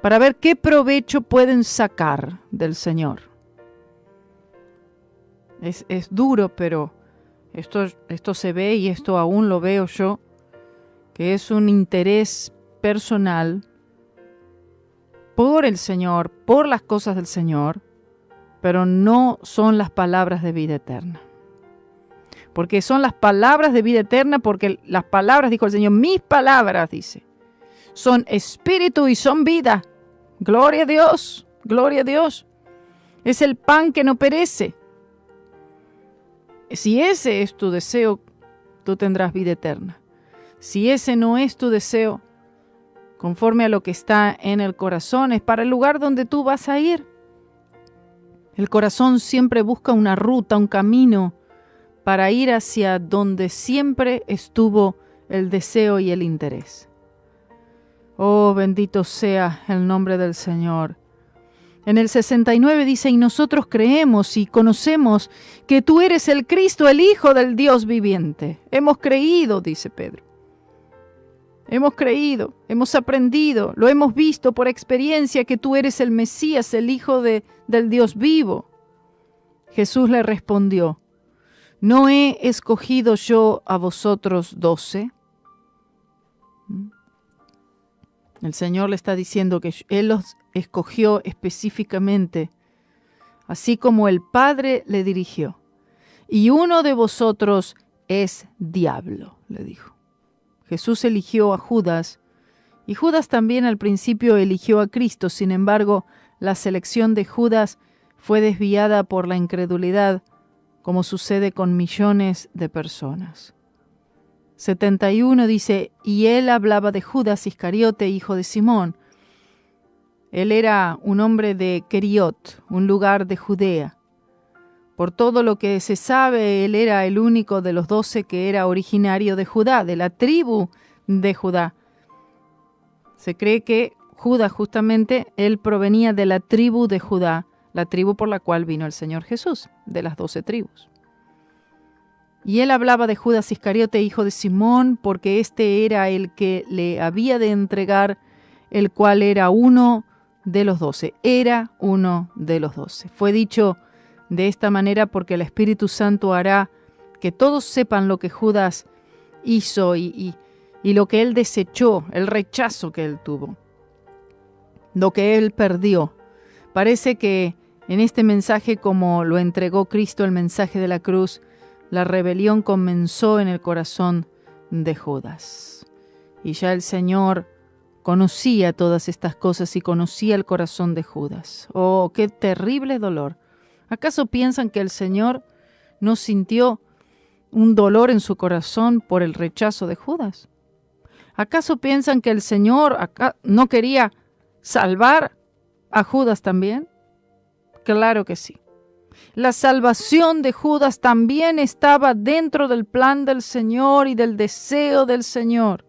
para ver qué provecho pueden sacar del Señor. Es duro, pero esto se ve y esto aún lo veo yo, que es un interés personal por el Señor, por las cosas del Señor, pero no son las palabras de vida eterna. Porque son las palabras de vida eterna, porque las palabras, dijo el Señor, mis palabras, dice, son espíritu y son vida. Gloria a Dios, gloria a Dios. Es el pan que no perece. Si ese es tu deseo, tú tendrás vida eterna. Si ese no es tu deseo, conforme a lo que está en el corazón, es para el lugar donde tú vas a ir. El corazón siempre busca una ruta, un camino, para ir hacia donde siempre estuvo el deseo y el interés. Oh, bendito sea el nombre del Señor. En el 69 dice, y nosotros creemos y conocemos que tú eres el Cristo, el Hijo del Dios viviente. Hemos creído, dice Pedro. Hemos creído, hemos aprendido, lo hemos visto por experiencia que tú eres el Mesías, el Hijo del Dios vivo. Jesús le respondió, ¿no he escogido yo a vosotros 12? El Señor le está diciendo que Él los escogió específicamente, así como el Padre le dirigió. Y uno de vosotros es diablo, le dijo. Jesús eligió a Judas, y Judas también al principio eligió a Cristo. Sin embargo, la selección de Judas fue desviada por la incredulidad, como sucede con millones de personas. 71 dice, y él hablaba de Judas Iscariote, hijo de Simón. Él era un hombre de Keriot, un lugar de Judea. Por todo lo que se sabe, él era el único de los 12 que era originario de Judá, de la tribu de Judá. Se cree que Judas, justamente, él provenía de la tribu de Judá, la tribu por la cual vino el Señor Jesús, de las 12 tribus. Y él hablaba de Judas Iscariote, hijo de Simón, porque este era el que le había de entregar, el cual era uno de los 12. Era uno de los 12. Fue dicho de esta manera porque el Espíritu Santo hará que todos sepan lo que Judas hizo y lo que él desechó, el rechazo que él tuvo, lo que él perdió. Parece que en este mensaje, como lo entregó Cristo, el mensaje de la cruz, la rebelión comenzó en el corazón de Judas. Y ya el Señor conocía todas estas cosas y conocía el corazón de Judas. ¡Oh, qué terrible dolor! ¿Acaso piensan que el Señor no sintió un dolor en su corazón por el rechazo de Judas? ¿Acaso piensan que el Señor no quería salvar a Judas también? Claro que sí. La salvación de Judas también estaba dentro del plan del Señor y del deseo del Señor.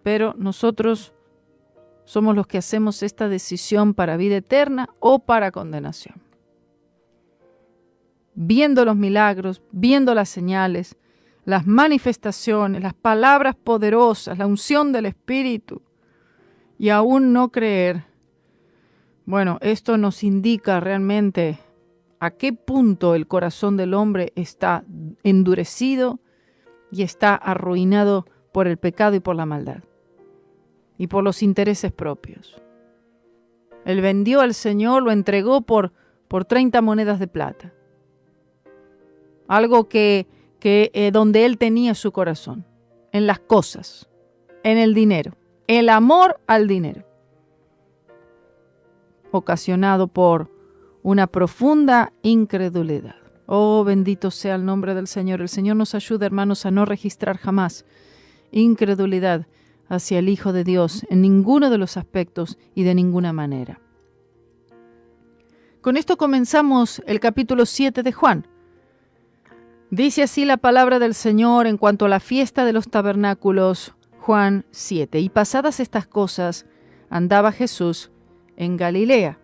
Pero nosotros somos los que hacemos esta decisión para vida eterna o para condenación. Viendo los milagros, viendo las señales, las manifestaciones, las palabras poderosas, la unción del Espíritu, y aún no creer. Bueno, esto nos indica realmente a qué punto el corazón del hombre está endurecido y está arruinado por el pecado y por la maldad y por los intereses propios. Él vendió al Señor, lo entregó por 30 monedas de plata. Algo que donde él tenía su corazón, en las cosas, en el dinero, el amor al dinero, ocasionado por una profunda incredulidad. Oh, bendito sea el nombre del Señor. El Señor nos ayuda, hermanos, a no registrar jamás incredulidad hacia el Hijo de Dios en ninguno de los aspectos y de ninguna manera. Con esto comenzamos el capítulo 7 de Juan. Dice así la palabra del Señor en cuanto a la fiesta de los tabernáculos, Juan 7. Y pasadas estas cosas, andaba Jesús en Galilea,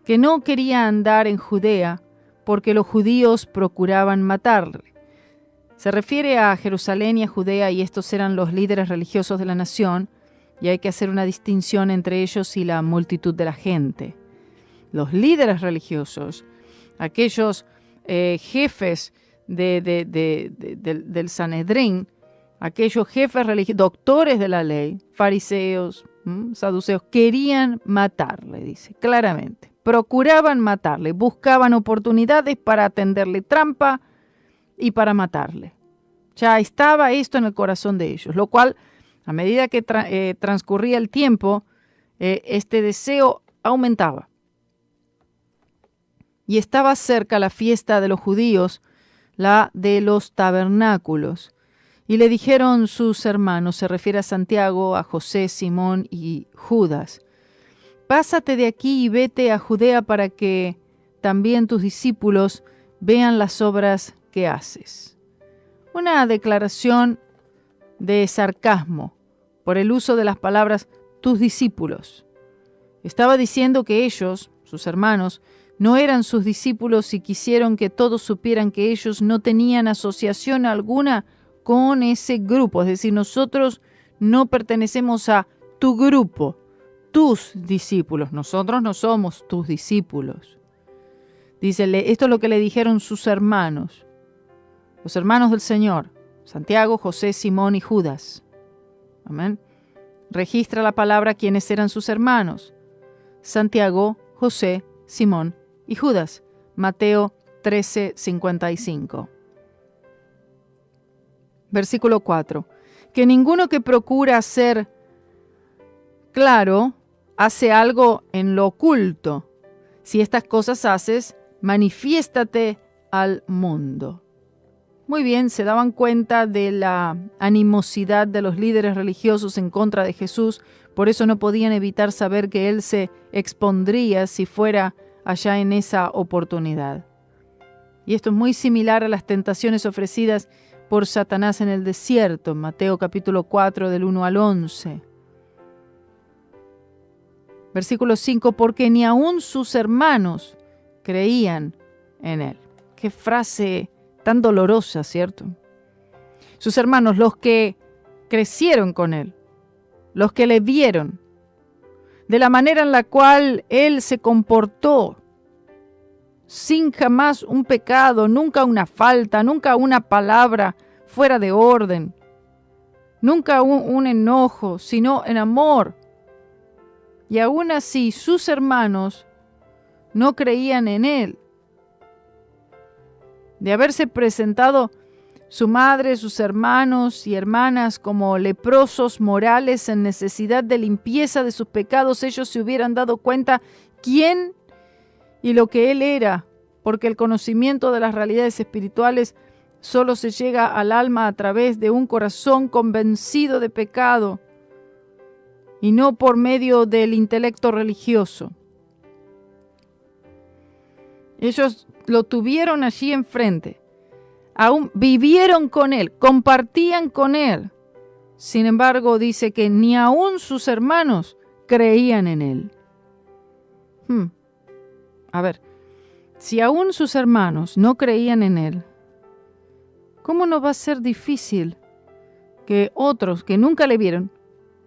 que no quería andar en Judea, porque los judíos procuraban matarle. Se refiere a Jerusalén y a Judea, y estos eran los líderes religiosos de la nación, y hay que hacer una distinción entre ellos y la multitud de la gente. Los líderes religiosos, aquellos jefes del Sanedrín, aquellos jefes religiosos, doctores de la ley, fariseos, saduceos, querían matarle, dice claramente. Procuraban matarle, buscaban oportunidades para tenderle trampa y para matarle. Ya estaba esto en el corazón de ellos, lo cual, a medida que transcurría el tiempo, este deseo aumentaba. Y estaba cerca la fiesta de los judíos, la de los tabernáculos. Y le dijeron sus hermanos, se refiere a Santiago, a José, Simón y Judas: pásate de aquí y vete a Judea para que también tus discípulos vean las obras que haces. Una declaración de sarcasmo por el uso de las palabras tus discípulos. Estaba diciendo que ellos, sus hermanos, no eran sus discípulos y quisieron que todos supieran que ellos no tenían asociación alguna con ese grupo. Es decir, nosotros no pertenecemos a tu grupo, tus discípulos. Nosotros no somos tus discípulos. Dice, esto es lo que le dijeron sus hermanos, los hermanos del Señor, Santiago, José, Simón y Judas. Amén. Registra la palabra quiénes eran sus hermanos: Santiago, José, Simón y Judas. Mateo 13:55. Versículo 4. Que ninguno que procura ser claro hace algo en lo oculto. Si estas cosas haces, manifiéstate al mundo. Muy bien, se daban cuenta de la animosidad de los líderes religiosos en contra de Jesús, por eso no podían evitar saber que Él se expondría si fuera allá en esa oportunidad. Y esto es muy similar a las tentaciones ofrecidas por Satanás en el desierto, Mateo capítulo 4 del 1 al 11. Versículo 5, porque ni aun sus hermanos creían en Él. Qué frase tan dolorosa, ¿cierto? Sus hermanos, los que crecieron con Él, los que le vieron, de la manera en la cual Él se comportó, sin jamás un pecado, nunca una falta, nunca una palabra fuera de orden, nunca un enojo, sino en amor. Y aún así sus hermanos no creían en Él. De haberse presentado su madre, sus hermanos y hermanas como leprosos morales en necesidad de limpieza de sus pecados, ellos se hubieran dado cuenta quién y lo que Él era, porque el conocimiento de las realidades espirituales solo se llega al alma a través de un corazón convencido de pecado y no por medio del intelecto religioso. Ellos lo tuvieron allí enfrente, aún vivieron con Él, compartían con Él. Sin embargo, dice que ni aún sus hermanos creían en Él. A ver, si aún sus hermanos no creían en Él, ¿cómo no va a ser difícil que otros que nunca le vieron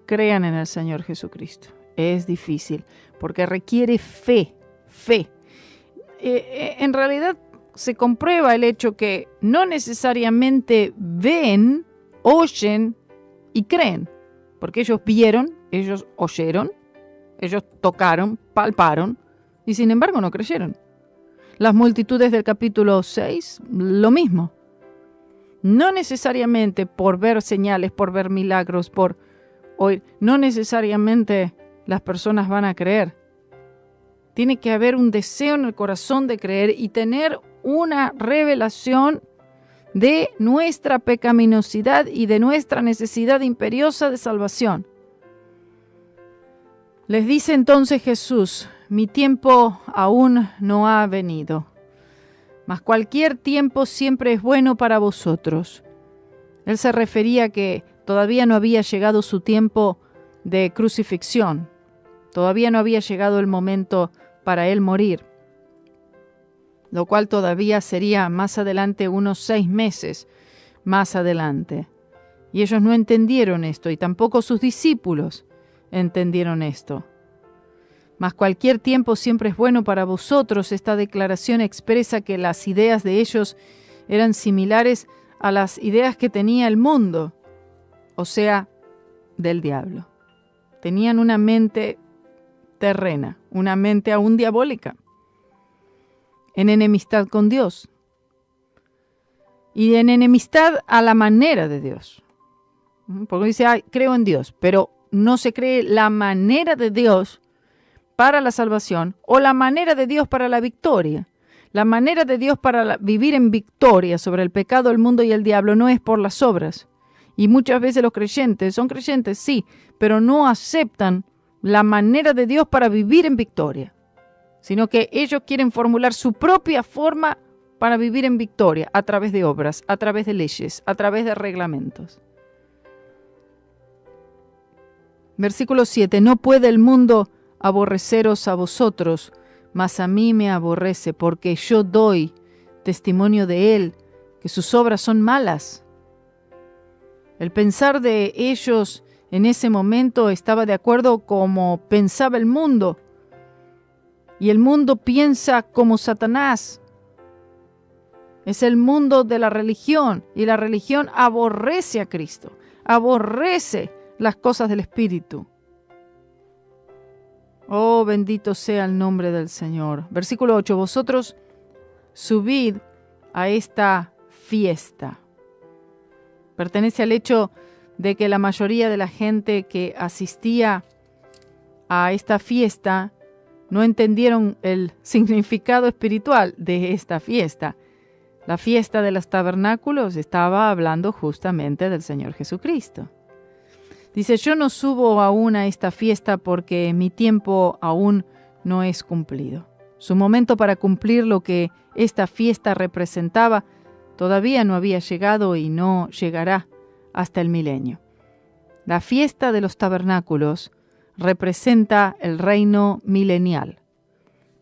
crean en el Señor Jesucristo? Es difícil, porque requiere fe. En realidad se comprueba el hecho que no necesariamente ven, oyen y creen, porque ellos vieron, ellos oyeron, ellos tocaron, palparon, y sin embargo no creyeron. Las multitudes del capítulo 6, lo mismo. No necesariamente por ver señales, por ver milagros, por oír, no necesariamente las personas van a creer. Tiene que haber un deseo en el corazón de creer y tener una revelación de nuestra pecaminosidad y de nuestra necesidad imperiosa de salvación. Les dice entonces Jesús: mi tiempo aún no ha venido, mas cualquier tiempo siempre es bueno para vosotros. Él se refería a que todavía no había llegado su tiempo de crucifixión, todavía no había llegado el momento para Él morir. lo cual todavía sería más adelante, unos 6 meses más adelante. Y ellos no entendieron esto, y tampoco sus discípulos entendieron esto. Mas cualquier tiempo siempre es bueno para vosotros. Esta declaración expresa que las ideas de ellos eran similares a las ideas que tenía el mundo, o sea, del diablo. Tenían una mente terrena, una mente aún diabólica, en enemistad con Dios, y en enemistad a la manera de Dios. Porque dice, creo en Dios, pero no se cree la manera de Dios para la salvación o la manera de Dios para la victoria. La manera de Dios para vivir en victoria sobre el pecado, el mundo y el diablo no es por las obras. Y muchas veces los creyentes son creyentes, sí, pero no aceptan la manera de Dios para vivir en victoria, sino que ellos quieren formular su propia forma para vivir en victoria a través de obras, a través de leyes, a través de reglamentos. Versículo 7. No puede el mundo aborreceros a vosotros, mas a mí me aborrece, porque yo doy testimonio de él, que sus obras son malas. El pensar de ellos en ese momento estaba de acuerdo como pensaba el mundo. Y el mundo piensa como Satanás. Es el mundo de la religión, y la religión aborrece a Cristo, aborrece las cosas del Espíritu. Oh, bendito sea el nombre del Señor. Versículo 8. Vosotros subid a esta fiesta. Pertenece al hecho de que la mayoría de la gente que asistía a esta fiesta no entendieron el significado espiritual de esta fiesta. La fiesta de los tabernáculos estaba hablando justamente del Señor Jesucristo. Dice, yo no subo aún a esta fiesta porque mi tiempo aún no es cumplido. Su momento para cumplir lo que esta fiesta representaba todavía no había llegado y no llegará hasta el milenio. La fiesta de los tabernáculos representa el reino milenial.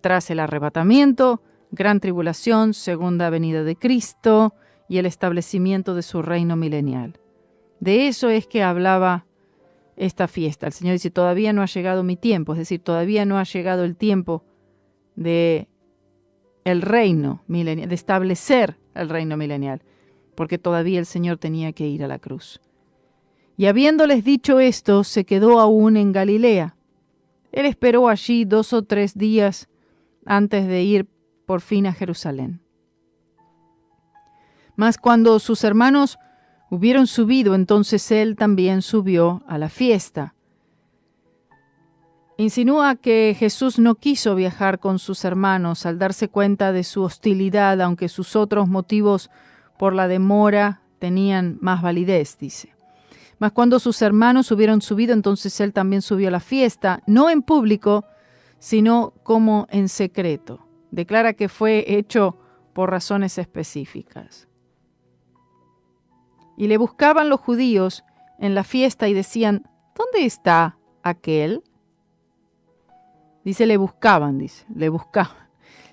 Tras el arrebatamiento, gran tribulación, segunda venida de Cristo y el establecimiento de su reino milenial. De eso es que hablaba esta fiesta. El Señor dice, todavía no ha llegado mi tiempo, es decir, todavía no ha llegado el tiempo de el reino milenial, de establecer el reino milenial, porque todavía el Señor tenía que ir a la cruz. Y habiéndoles dicho esto, se quedó aún en Galilea. Él esperó allí 2 o 3 días antes de ir por fin a Jerusalén. Mas cuando sus hermanos hubieron subido, entonces él también subió a la fiesta. Insinúa que Jesús no quiso viajar con sus hermanos al darse cuenta de su hostilidad, aunque sus otros motivos por la demora tenían más validez, dice. Mas cuando sus hermanos hubieron subido, entonces él también subió a la fiesta, no en público, sino como en secreto. Declara que fue hecho por razones específicas. Y le buscaban los judíos en la fiesta y decían, ¿dónde está aquel? Dice, le buscaban.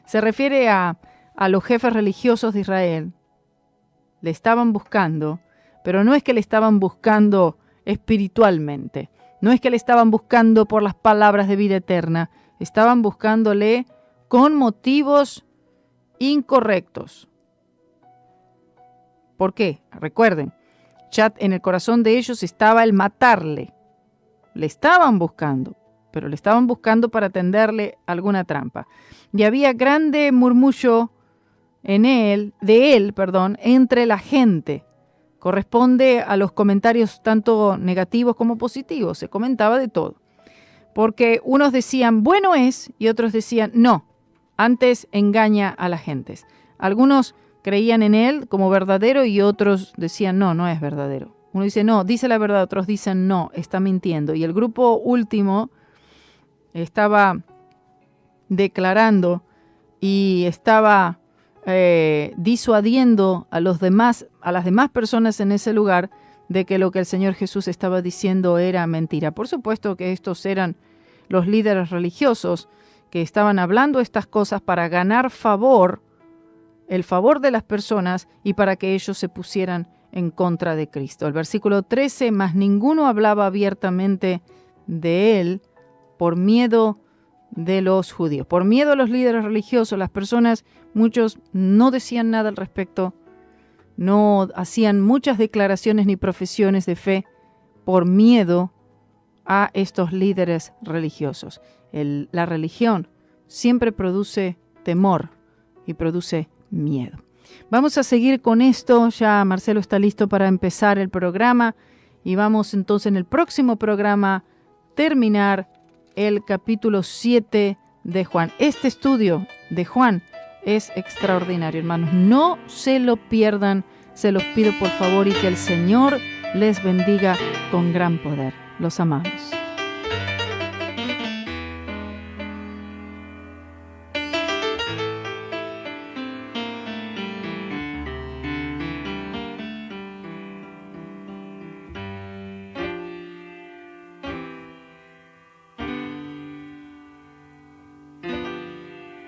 Se refiere a los jefes religiosos de Israel. Le estaban buscando, pero no es que le estaban buscando espiritualmente. No es que le estaban buscando por las palabras de vida eterna. Estaban buscándole con motivos incorrectos. ¿Por qué? Recuerden, ya en el corazón de ellos estaba el matarle. Le estaban buscando, pero le estaban buscando para tenderle alguna trampa. Y había grande murmullo de él, entre la gente. Corresponde a los comentarios tanto negativos como positivos. Se comentaba de todo. Porque unos decían, bueno es, y otros decían, no, antes engaña a las gentes. Algunos creían en él como verdadero y otros decían, no, no es verdadero. Uno dice, no, dice la verdad, otros dicen, no, está mintiendo. Y el grupo último estaba declarando y estaba disuadiendo a las demás personas en ese lugar de que lo que el Señor Jesús estaba diciendo era mentira. Por supuesto que estos eran los líderes religiosos que estaban hablando estas cosas para ganar favor el favor de las personas y para que ellos se pusieran en contra de Cristo. El versículo 13, mas ninguno hablaba abiertamente de él por miedo de los judíos. Por miedo a los líderes religiosos, las personas, muchos no decían nada al respecto, no hacían muchas declaraciones ni profesiones de fe por miedo a estos líderes religiosos. La religión siempre produce temor y produce miedo. Vamos a seguir con esto. Ya Marcelo está listo para empezar el programa y vamos entonces en el próximo programa terminar el capítulo 7 de Juan. Este estudio de Juan es extraordinario, hermanos. No se lo pierdan, se los pido por favor, y que el Señor les bendiga con gran poder. Los amamos.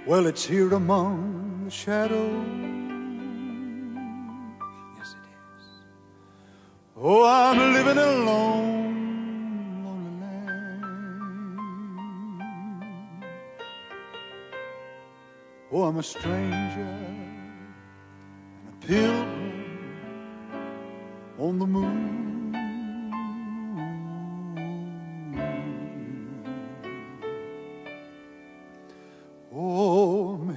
Well, it's here among the shadows. Yes, it is. Oh, I'm living alone, lonely land. Oh, I'm a stranger and a pilgrim on the moon. Oh, I'm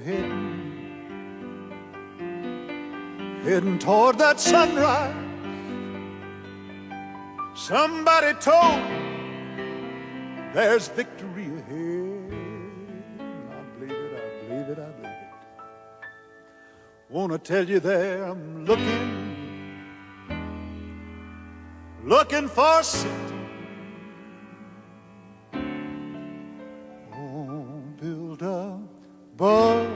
heading toward that sunrise. Somebody told me there's victory ahead. I believe it, I believe it, I believe it. Wanna tell you there I'm looking for city. Oh, build a boat.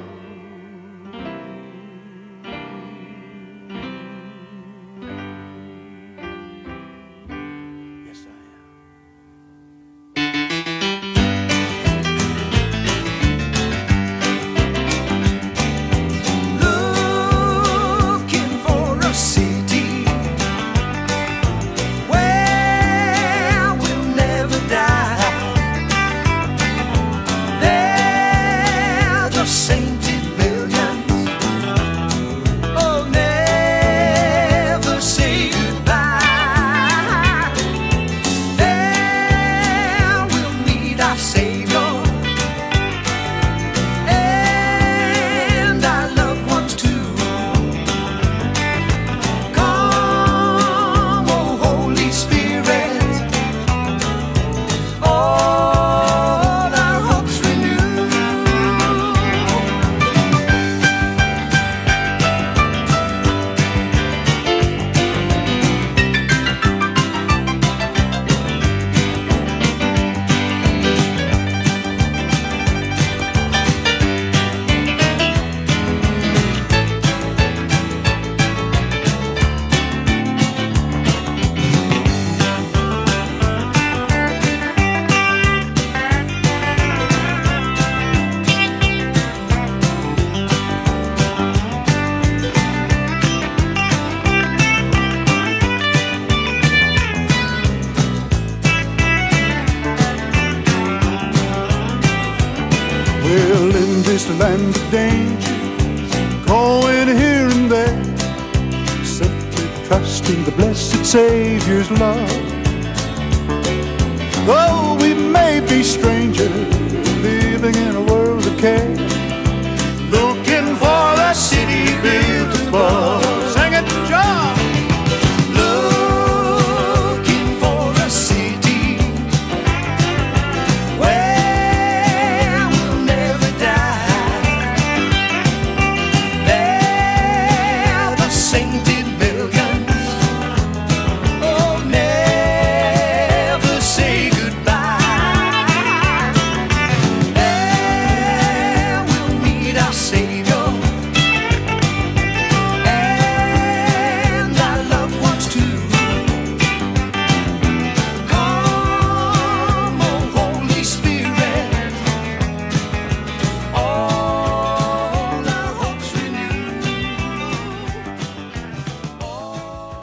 This land of dangers, going here and there, simply trusting the blessed Savior's love. Though we may be strangers, living in a world of care, looking for the city built above. Sing it, John! Looking for a city where we'll never die. There the saints